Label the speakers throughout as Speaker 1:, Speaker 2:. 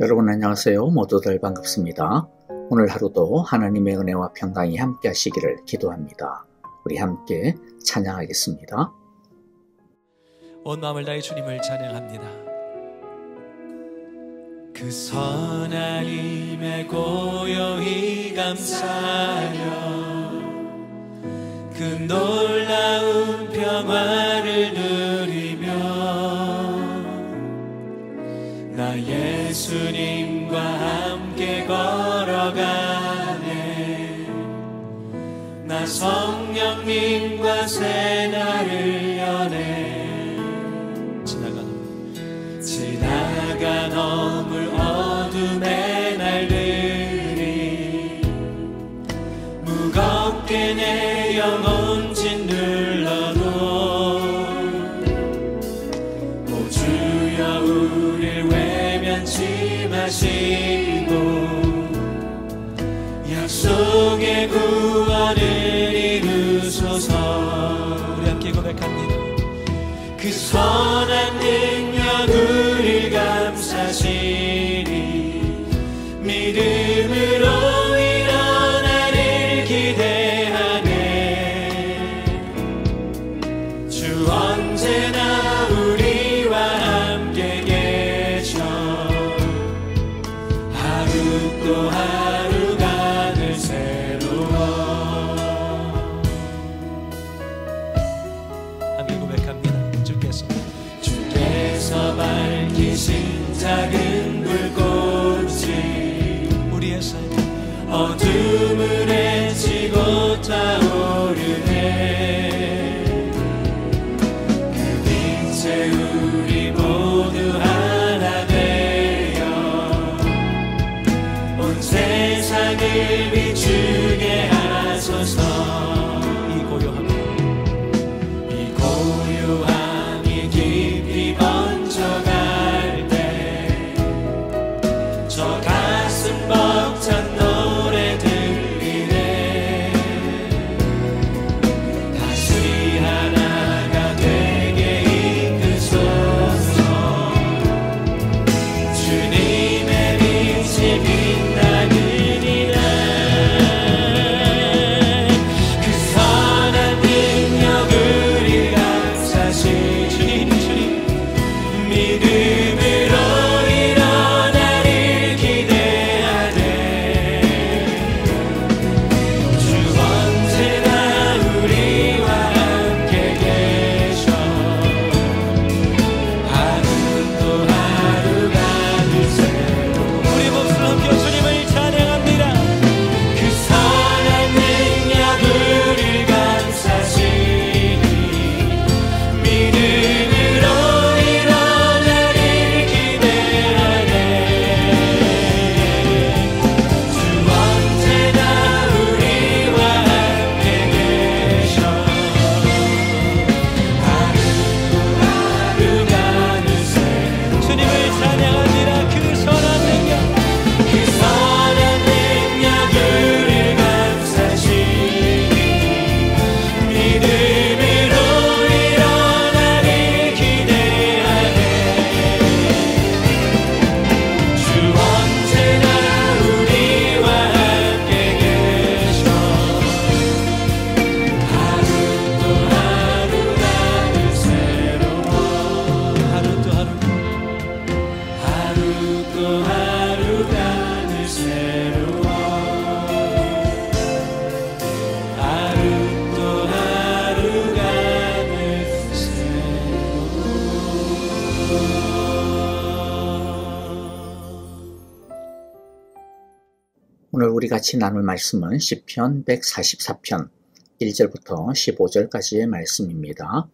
Speaker 1: 여러분 안녕하세요. 모두들 반갑습니다. 오늘 하루도 하나님의 은혜와 평강이 함께 하시기를 기도합니다. 우리 함께 찬양하겠습니다.
Speaker 2: 온 마음을 다해 주님을 찬양합니다. 그 선한 힘에 고요히 감사하여 그 놀라운 평화를 누리며 나 예수님과 함께 걸어가네. 나 성령님과 새 날을 여네. 지나가 넘을 어둠의 날들이 무겁게 내 영혼 짓눌러도 오 주여 우릴 외면치 마시고 약속의 구원을 이루소서. 우리 함께 고백합니다. 그 선한 능력 우릴 감사시니 믿음으로 일어나를 기대하네. 주 언제나 우리와 함께 계셔. 하루 또 하루가 늘 새로워. 함께 고백합니다. 주께서 밝히신 작은 불꽃이 우리의 삶 어둠을 헤치고 타오르네. 그 빛에 우리 모두 하나 되어 온 세상을 비추게 하소서. 이 고요함이 깊이 번져갈 때 저 가슴 벅찬 노래 들리네. 다시 하나가 되게 이끄소서. 주님의 빛이 빛나는 이날 그 선한 능력을 믿음으로 일어나를 기대하네. 주 언제나 우리와 함께 계셔. 하루 또 하루가 늘 새로워. 우리 목소리로 함께 주님을 찬양합니다. 그 선한 능력 우릴 감사시니 믿음으로
Speaker 1: 오늘 우리 같이 나눌 말씀은 시편 144편 1절부터 15절까지의 말씀입니다.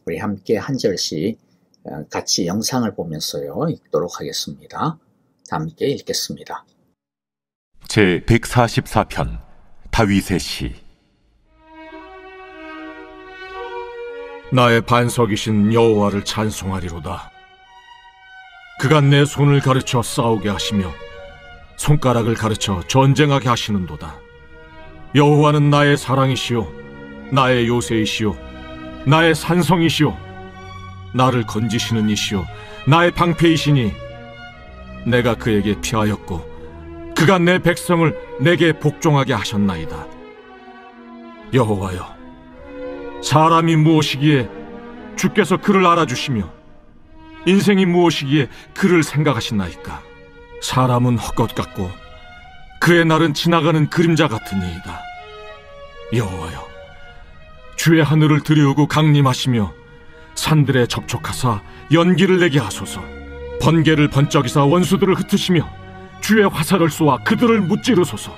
Speaker 1: 우리 함께 한 절씩 같이 영상을 보면서요 읽도록 하겠습니다. 함께 읽겠습니다.
Speaker 3: 제 144편 다윗의 시.
Speaker 4: 나의 반석이신 여호와를 찬송하리로다. 그가 내 손을 가르쳐 싸우게 하시며 손가락을 가르쳐 전쟁하게 하시는도다. 여호와는 나의 사랑이시요 나의 요새이시요 나의 산성이시요 나를 건지시는 이시요 나의 방패이시니 내가 그에게 피하였고 그가 내 백성을 내게 복종하게 하셨나이다. 여호와여, 사람이 무엇이기에 주께서 그를 알아주시며 인생이 무엇이기에 그를 생각하시나이까? 사람은 헛것 같고 그의 날은 지나가는 그림자 같으니이다. 여호와여, 주의 하늘을 들이우고 강림하시며 산들에 접촉하사 연기를 내게 하소서. 번개를 번쩍이사 원수들을 흩으시며 주의 화살을 쏘아 그들을 무찌르소서.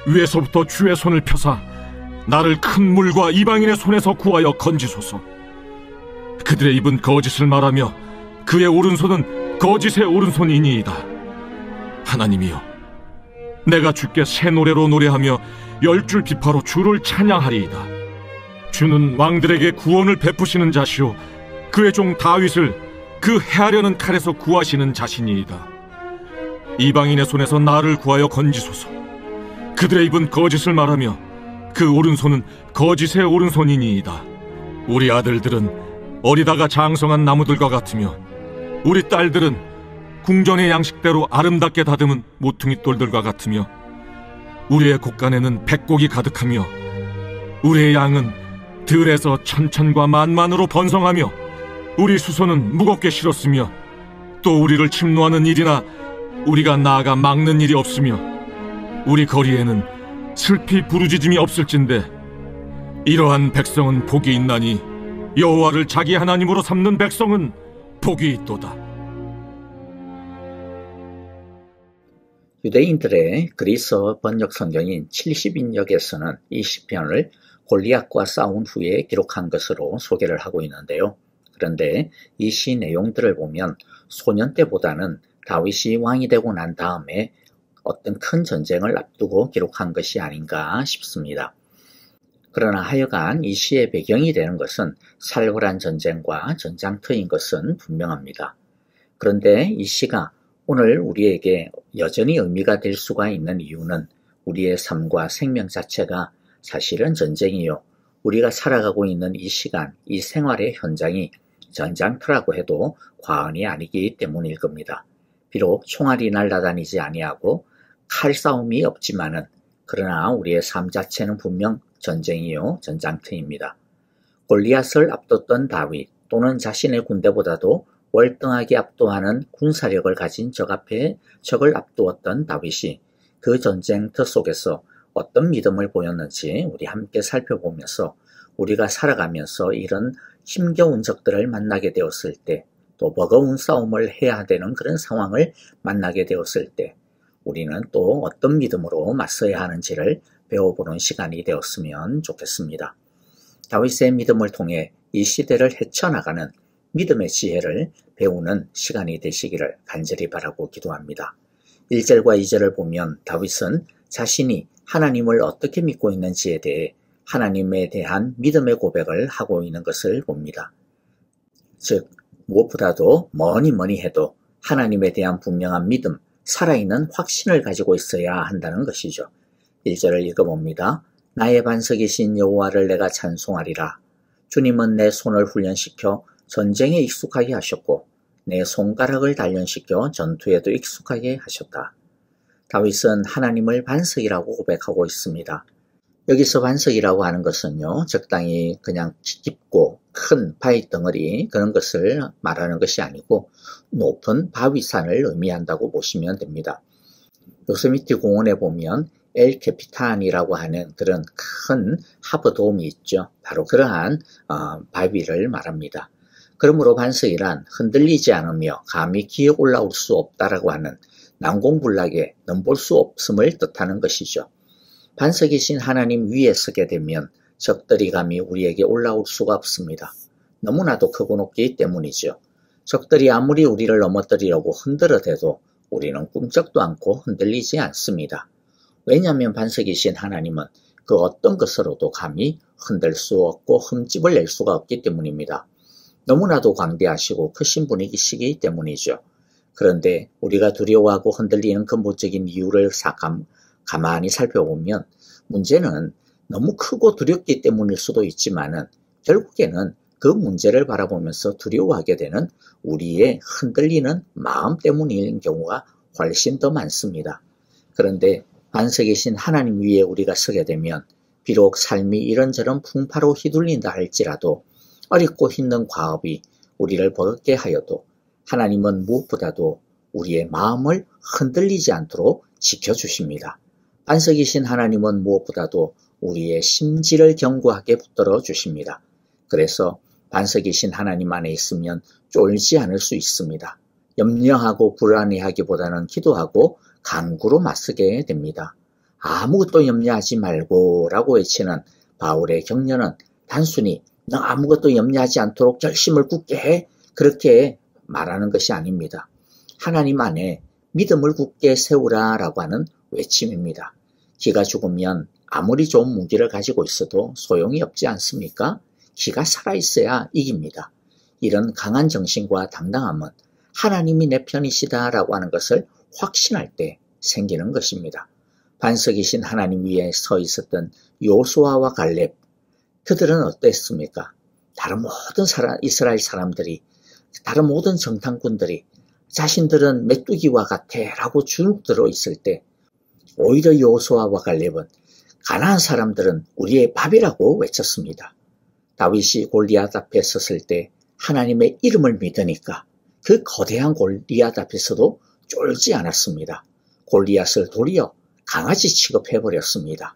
Speaker 4: 위에서부터 주의 손을 펴사 나를 큰 물과 이방인의 손에서 구하여 건지소서. 그들의 입은 거짓을 말하며 그의 오른손은 거짓의 오른손이니이다. 하나님이여, 내가 주께 새 노래로 노래하며 열줄 비파로 주를 찬양하리이다. 주는 왕들에게 구원을 베푸시는 자시오, 그의 종 다윗을 그 해하려는 칼에서 구하시는 자신이이다. 이방인의 손에서 나를 구하여 건지소서. 그들의 입은 거짓을 말하며 그 오른손은 거짓의 오른손이니이다. 우리 아들들은 어리다가 장성한 나무들과 같으며 우리 딸들은 궁전의 양식대로 아름답게 다듬은 모퉁이 돌들과 같으며 우리의 곳간에는 백곡이 가득하며 우리의 양은 들에서 천천과 만만으로 번성하며 우리 수소는 무겁게 실었으며 또 우리를 침노하는 일이나 우리가 나아가 막는 일이 없으며 우리 거리에는 슬피 부르짖음이 없을진데 이러한 백성은 복이 있나니 여호와를 자기 하나님으로 삼는 백성은 복이 있도다.
Speaker 1: 유대인들의 그리스어 번역 성경인 70인역에서는 이 시편을 골리앗과 싸운 후에 기록한 것으로 소개를 하고 있는데요. 그런데 이 시 내용들을 보면 소년 때보다는 다윗이 왕이 되고 난 다음에 어떤 큰 전쟁을 앞두고 기록한 것이 아닌가 싶습니다. 그러나 하여간 이 시의 배경이 되는 것은 살벌한 전쟁과 전장터인 것은 분명합니다. 그런데 이 시가 오늘 우리에게 여전히 의미가 될 수가 있는 이유는 우리의 삶과 생명 자체가 사실은 전쟁이요, 우리가 살아가고 있는 이 시간, 이 생활의 현장이 전장터라고 해도 과언이 아니기 때문일 겁니다. 비록 총알이 날아다니지 아니하고 칼싸움이 없지만은 그러나 우리의 삶 자체는 분명 전쟁이요, 전장터입니다. 골리앗을 앞뒀던 다윗 또는 자신의 군대보다도 월등하게 압도하는 군사력을 가진 적 앞에 적을 앞두었던 다윗이 그 전쟁터 속에서 어떤 믿음을 보였는지 우리 함께 살펴보면서 우리가 살아가면서 이런 힘겨운 적들을 만나게 되었을 때, 또 버거운 싸움을 해야 되는 그런 상황을 만나게 되었을 때 우리는 또 어떤 믿음으로 맞서야 하는지를 배워보는 시간이 되었으면 좋겠습니다. 다윗의 믿음을 통해 이 시대를 헤쳐나가는 믿음의 지혜를 배우는 시간이 되시기를 간절히 바라고 기도합니다. 1절과 2절을 보면 다윗은 자신이 하나님을 어떻게 믿고 있는지에 대해 하나님에 대한 믿음의 고백을 하고 있는 것을 봅니다. 즉 무엇보다도 뭐니 해도 하나님에 대한 분명한 믿음, 살아있는 확신을 가지고 있어야 한다는 것이죠. 1절을 읽어봅니다. 나의 반석이신 여호와를 내가 찬송하리라. 주님은 내 손을 훈련시켜 전쟁에 익숙하게 하셨고 내 손가락을 단련시켜 전투에도 익숙하게 하셨다. 다윗은 하나님을 반석이라고 고백하고 있습니다. 여기서 반석이라고 하는 것은요, 적당히 그냥 깊고 큰 바위 덩어리 그런 것을 말하는 것이 아니고 높은 바위산을 의미한다고 보시면 됩니다. 요세미티 공원에 보면 엘 캐피탄이라고 하는 그런 큰 하버돔이 있죠. 바로 그러한 바위를 말합니다. 그러므로 반석이란 흔들리지 않으며 감히 기어 올라올 수 없다라고 하는 난공불락에 넘볼 수 없음을 뜻하는 것이죠. 반석이신 하나님 위에 서게 되면 적들이 감히 우리에게 올라올 수가 없습니다. 너무나도 크고 높기 때문이죠. 적들이 아무리 우리를 넘어뜨리려고 흔들어대도 우리는 꿈쩍도 않고 흔들리지 않습니다. 왜냐하면 반석이신 하나님은 그 어떤 것으로도 감히 흔들 수 없고 흠집을 낼 수가 없기 때문입니다. 너무나도 광대하시고 크신 분이시기 때문이죠. 그런데 우리가 두려워하고 흔들리는 근본적인 이유를 가만히 살펴보면 문제는 너무 크고 두렵기 때문일 수도 있지만은 결국에는 그 문제를 바라보면서 두려워하게 되는 우리의 흔들리는 마음 때문인 경우가 훨씬 더 많습니다. 그런데 반석이신 하나님 위에 우리가 서게 되면 비록 삶이 이런저런 풍파로 휘둘린다 할지라도 어렵고 힘든 과업이 우리를 버겁게 하여도 하나님은 무엇보다도 우리의 마음을 흔들리지 않도록 지켜주십니다. 반석이신 하나님은 무엇보다도 우리의 심지를 견고하게 붙들어 주십니다. 그래서 반석이신 하나님 안에 있으면 쫄지 않을 수 있습니다. 염려하고 불안해하기보다는 기도하고 간구로 맞서게 됩니다. 아무것도 염려하지 말고 라고 외치는 바울의 격려는 단순히 너 아무것도 염려하지 않도록 결심을 굳게 해 그렇게 말하는 것이 아닙니다. 하나님 안에 믿음을 굳게 세우라 라고 하는 외침입니다. 기가 죽으면 아무리 좋은 무기를 가지고 있어도 소용이 없지 않습니까? 기가 살아있어야 이깁니다. 이런 강한 정신과 당당함은 하나님이 내 편이시다 라고 하는 것을 확신할 때 생기는 것입니다. 반석이신 하나님 위에 서 있었던 요수아와 갈렙, 그들은 어땠습니까? 다른 모든 이스라엘 사람들이, 다른 모든 정탐꾼들이 자신들은 메뚜기와 같아 라고 주눅들어 있을 때 오히려 요수아와 갈렙은 가나안 사람들은 우리의 밥이라고 외쳤습니다. 다윗이 골리앗 앞에 섰을 때 하나님의 이름을 믿으니까 그 거대한 골리앗 앞에서도 쫄지 않았습니다. 골리앗을 도리어 강아지 취급해버렸습니다.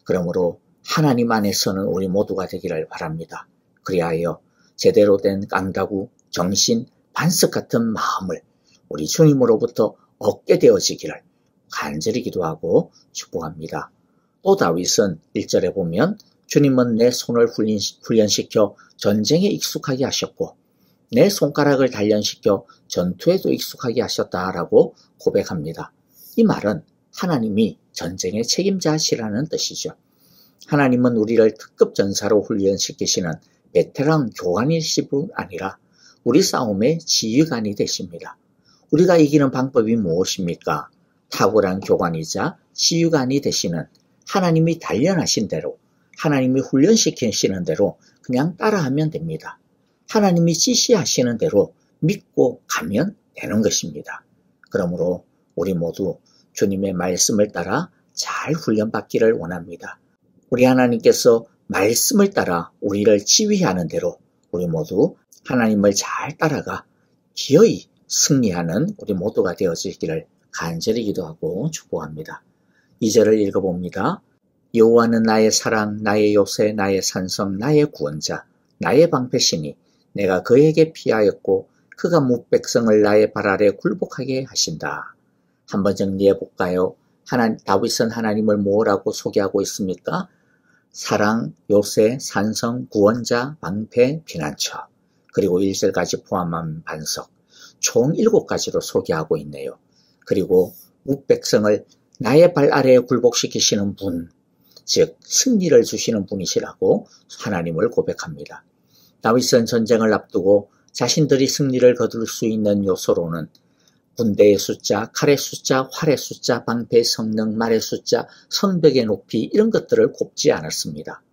Speaker 1: 그러므로 하나님 안에서는 우리 모두가 되기를 바랍니다. 그리하여 제대로 된 깡다구, 정신, 반석 같은 마음을 우리 주님으로부터 얻게 되어지기를 간절히 기도하고 축복합니다. 또 다윗은 1절에 보면 주님은 내 손을 훈련시켜 전쟁에 익숙하게 하셨고 내 손가락을 단련시켜 전투에도 익숙하게 하셨다라고 고백합니다. 이 말은 하나님이 전쟁의 책임자시라는 뜻이죠. 하나님은 우리를 특급 전사로 훈련시키시는 베테랑 교관이실 뿐 아니라 우리 싸움의 지휘관이 되십니다. 우리가 이기는 방법이 무엇입니까? 탁월한 교관이자 지휘관이 되시는 하나님이 단련하신 대로, 하나님이 훈련시키시는 대로 그냥 따라하면 됩니다. 하나님이 지시하시는 대로 믿고 가면 되는 것입니다. 그러므로 우리 모두 주님의 말씀을 따라 잘 훈련받기를 원합니다. 우리 하나님께서 말씀을 따라 우리를 지휘하는 대로 우리 모두 하나님을 잘 따라가 기어이 승리하는 우리 모두가 되어지기를 간절히 기도하고 축복합니다. 2절을 읽어봅니다. 여호와는 나의 사랑, 나의 요새, 나의 산성, 나의 구원자, 나의 방패시니 내가 그에게 피하였고 그가 뭇백성을 나의 발 아래 굴복하게 하신다. 한번 정리해 볼까요? 다윗은 하나님을 뭐라고 소개하고 있습니까? 사랑, 요새, 산성, 구원자, 방패, 피난처, 그리고 1절까지 포함한 반석, 총 7가지로 소개하고 있네요. 그리고 뭇백성을 나의 발 아래에 굴복시키시는 분, 즉 승리를 주시는 분이시라고 하나님을 고백합니다. 다윗은 전쟁을 앞두고 자신들이 승리를 거둘 수 있는 요소로는 군대의 숫자, 칼의 숫자, 활의 숫자, 방패의 성능, 말의 숫자, 성벽의 높이 이런 것들을 곱지 않았습니다.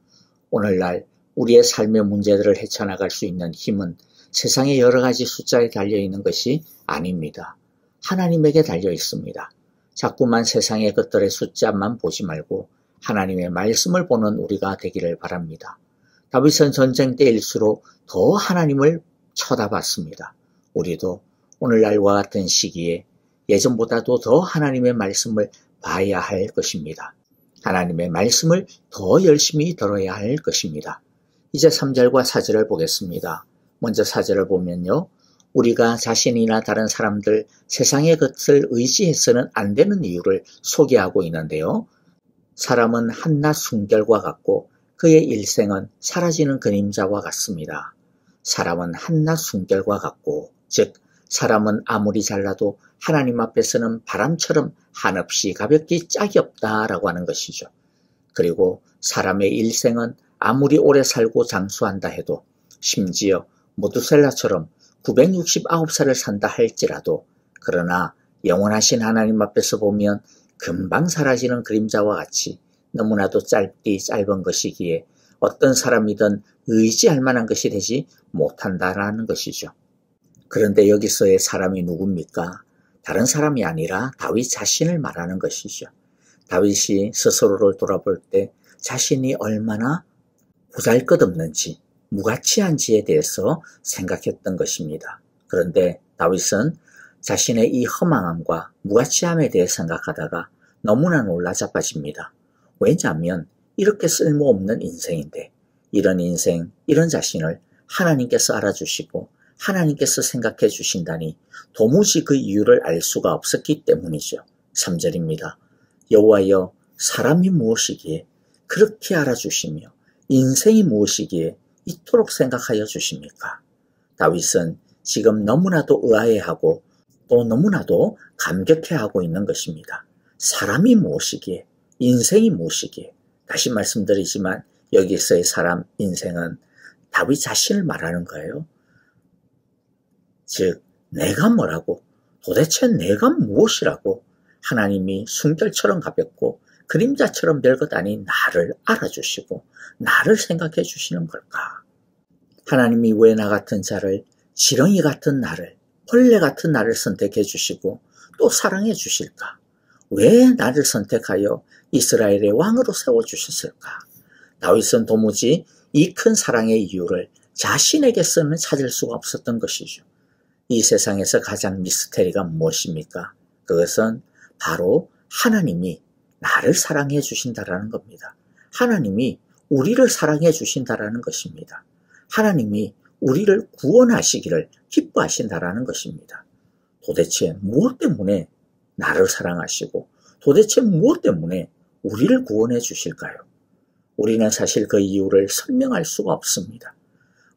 Speaker 1: 오늘날 우리의 삶의 문제들을 헤쳐나갈 수 있는 힘은 세상의 여러 가지 숫자에 달려있는 것이 아닙니다. 하나님에게 달려 있습니다. 자꾸만 세상의 것들의 숫자만 보지 말고 하나님의 말씀을 보는 우리가 되기를 바랍니다. 다윗은 전쟁 때일수록 더 하나님을 쳐다봤습니다. 우리도 오늘날과 같은 시기에 예전보다도 더 하나님의 말씀을 봐야 할 것입니다. 하나님의 말씀을 더 열심히 들어야 할 것입니다. 이제 3절과 4절을 보겠습니다. 먼저 4절을 보면요. 우리가 자신이나 다른 사람들, 세상의 것을 의지해서는 안 되는 이유를 소개하고 있는데요. 사람은 한낮 숨결과 같고 그의 일생은 사라지는 그림자와 같습니다. 사람은 한낮 숨결과 같고, 즉 사람은 아무리 잘나도 하나님 앞에서는 바람처럼 한없이 가볍기 짝이 없다라고 하는 것이죠. 그리고 사람의 일생은 아무리 오래 살고 장수한다 해도 심지어 모두셀라처럼 969살을 산다 할지라도 그러나 영원하신 하나님 앞에서 보면 금방 사라지는 그림자와 같이 너무나도 짧은 것이기에 어떤 사람이든 의지할 만한 것이 되지 못한다라는 것이죠. 그런데 여기서의 사람이 누굽니까? 다른 사람이 아니라 다윗 자신을 말하는 것이죠. 다윗이 스스로를 돌아볼 때 자신이 얼마나 보잘것없는지, 무가치한지에 대해서 생각했던 것입니다. 그런데 다윗은 자신의 이 허망함과 무가치함에 대해 생각하다가 너무나 놀라 자빠집니다. 왜냐하면 이렇게 쓸모없는 인생인데 이런 인생, 이런 자신을 하나님께서 알아주시고 하나님께서 생각해 주신다니 도무지 그 이유를 알 수가 없었기 때문이죠. 3절입니다. 여호와여, 사람이 무엇이기에 그렇게 알아주시며 인생이 무엇이기에 이토록 생각하여 주십니까? 다윗은 지금 너무나도 의아해하고 또 너무나도 감격해하고 있는 것입니다. 사람이 무엇이기에, 인생이 무엇이기에. 다시 말씀드리지만 여기서의 사람, 인생은 다윗 자신을 말하는 거예요. 즉 내가 뭐라고, 도대체 내가 무엇이라고 하나님이 숨결처럼 가볍고 그림자처럼 별것 아닌 나를 알아주시고 나를 생각해 주시는 걸까? 하나님이 왜 나 같은 자를, 지렁이 같은 나를, 벌레 같은 나를 선택해 주시고 또 사랑해 주실까? 왜 나를 선택하여 이스라엘의 왕으로 세워주셨을까? 다윗은 도무지 이 큰 사랑의 이유를 자신에게서는 찾을 수가 없었던 것이죠. 이 세상에서 가장 미스테리가 무엇입니까? 그것은 바로 하나님이 나를 사랑해 주신다라는 겁니다. 하나님이 우리를 사랑해 주신다라는 것입니다. 하나님이 우리를 구원하시기를 기뻐하신다라는 것입니다. 도대체 무엇 때문에 나를 사랑하시고 도대체 무엇 때문에 우리를 구원해 주실까요? 우리는 사실 그 이유를 설명할 수가 없습니다.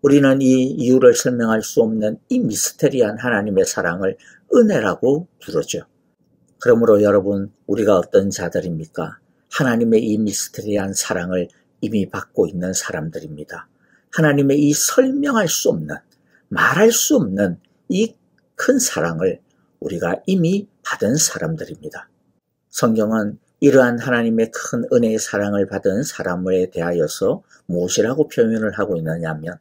Speaker 1: 우리는 이 이유를 설명할 수 없는 이 미스테리한 하나님의 사랑을 은혜라고 부르죠. 그러므로 여러분, 우리가 어떤 자들입니까? 하나님의 이 미스테리한 사랑을 이미 받고 있는 사람들입니다. 하나님의 이 설명할 수 없는, 말할 수 없는 이 큰 사랑을 우리가 이미 받은 사람들입니다. 성경은 이러한 하나님의 큰 은혜의 사랑을 받은 사람에 대하여서 무엇이라고 표현을 하고 있느냐 하면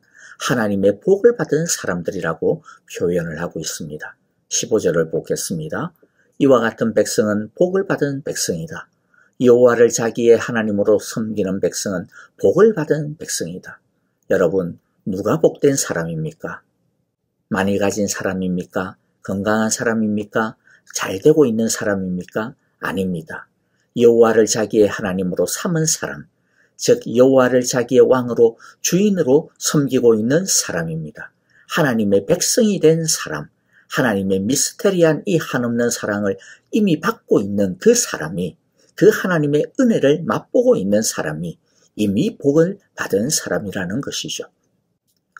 Speaker 1: 하나님의 복을 받은 사람들이라고 표현을 하고 있습니다. 15절을 보겠습니다. 이와 같은 백성은 복을 받은 백성이다. 여호와를 자기의 하나님으로 섬기는 백성은 복을 받은 백성이다. 여러분, 누가 복된 사람입니까? 많이 가진 사람입니까? 건강한 사람입니까? 잘 되고 있는 사람입니까? 아닙니다. 여호와를 자기의 하나님으로 삼은 사람, 즉 여호와를 자기의 왕으로 주인으로 섬기고 있는 사람입니다. 하나님의 백성이 된 사람, 하나님의 미스테리한 이 한없는 사랑을 이미 받고 있는 그 사람이, 그 하나님의 은혜를 맛보고 있는 사람이 이미 복을 받은 사람이라는 것이죠.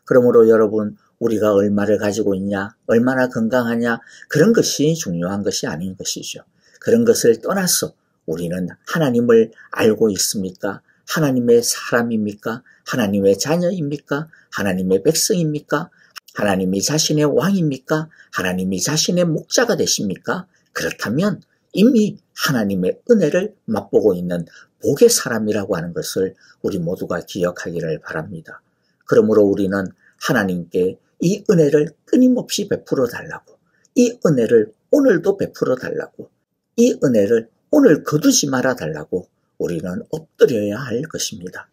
Speaker 1: 그러므로 여러분, 우리가 얼마를 가지고 있냐, 얼마나 건강하냐, 그런 것이 중요한 것이 아닌 것이죠. 그런 것을 떠나서 우리는 하나님을 알고 있습니까? 하나님의 사람입니까? 하나님의 자녀입니까? 하나님의 백성입니까? 하나님이 자신의 왕입니까? 하나님이 자신의 목자가 되십니까? 그렇다면 이미 하나님의 은혜를 맛보고 있는 복의 사람이라고 하는 것을 우리 모두가 기억하기를 바랍니다. 그러므로 우리는 하나님께 이 은혜를 끊임없이 베풀어 달라고, 이 은혜를 오늘도 베풀어 달라고, 이 은혜를 오늘 거두지 말아 달라고 우리는 엎드려야 할 것입니다.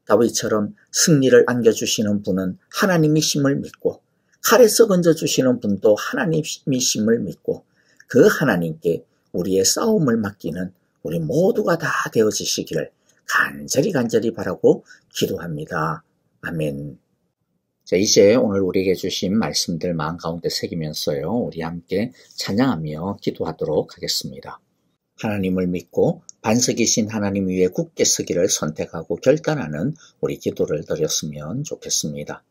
Speaker 1: 다윗처럼 승리를 안겨주시는 분은 하나님이심을 믿고 칼에서 건져주시는 분도 하나님이심을 믿고 그 하나님께 우리의 싸움을 맡기는 우리 모두가 다 되어지시기를 간절히 바라고 기도합니다. 아멘. 자, 이제 오늘 우리에게 주신 말씀들 마음 가운데 새기면서요, 우리 함께 찬양하며 기도하도록 하겠습니다. 하나님을 믿고 반석이신 하나님 위에 굳게 서기를 선택하고 결단하는 우리 기도를 드렸으면 좋겠습니다.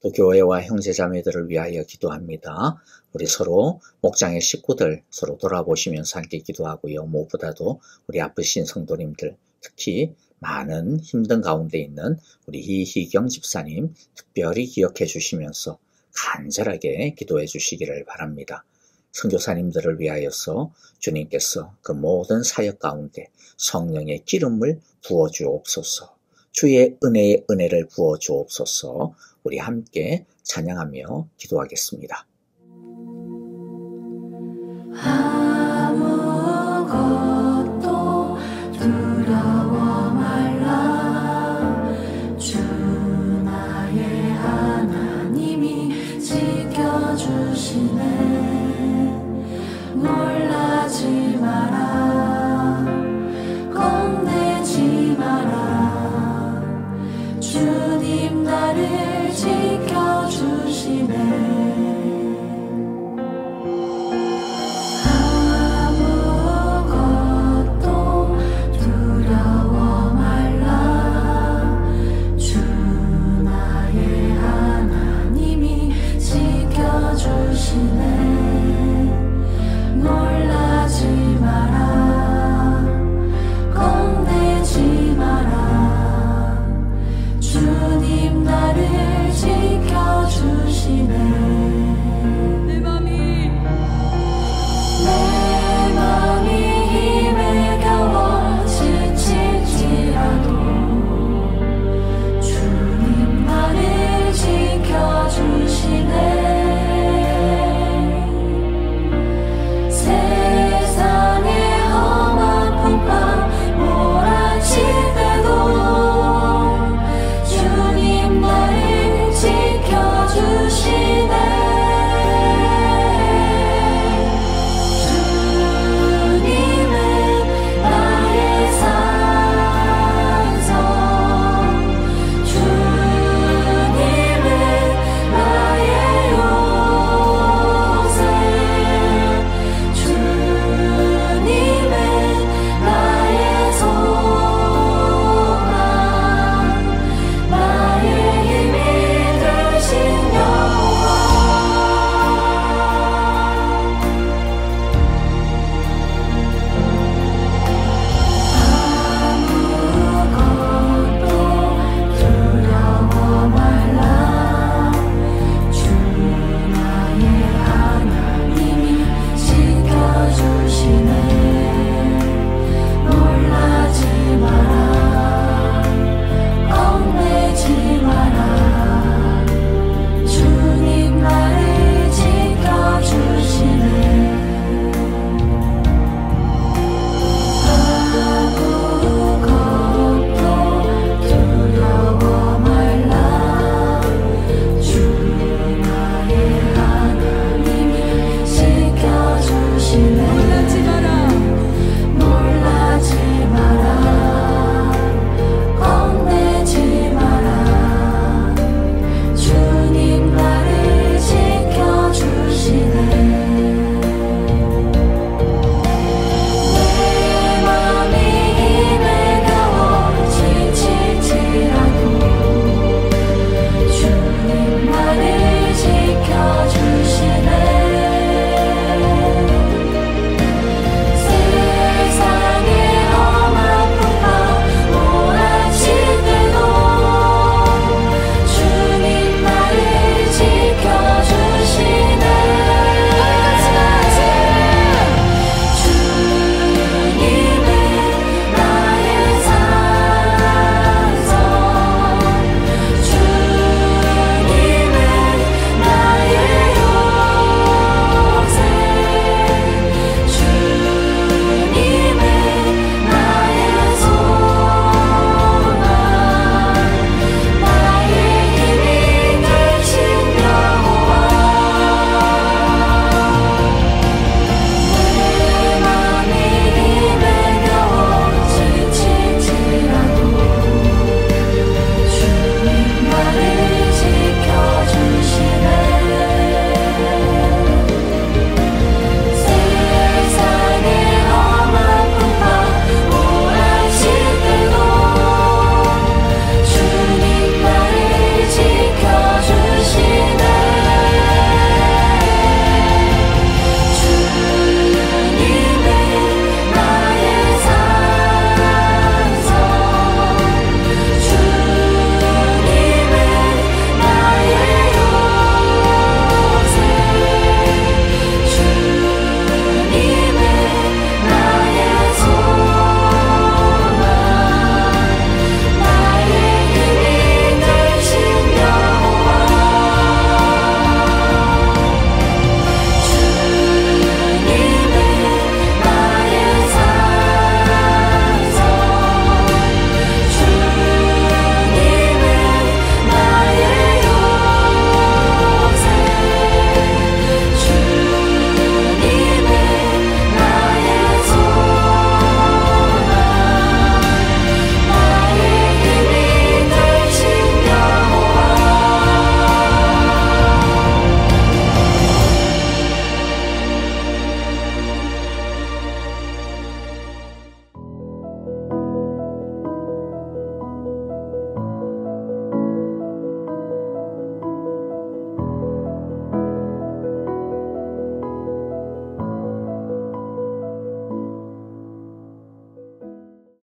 Speaker 1: 또 교회와 형제자매들을 위하여 기도합니다. 우리 서로 목장의 식구들 서로 돌아보시면서 함께 기도하고요. 무엇보다도 우리 아프신 성도님들, 특히 많은 힘든 가운데 있는 우리 이희경 집사님 특별히 기억해 주시면서 간절하게 기도해 주시기를 바랍니다. 선교사님들을 위하여서 주님께서 그 모든 사역 가운데 성령의 기름을 부어 주옵소서, 주의 은혜의 은혜를 부어 주옵소서. 우리 함께 찬양하며 기도하겠습니다.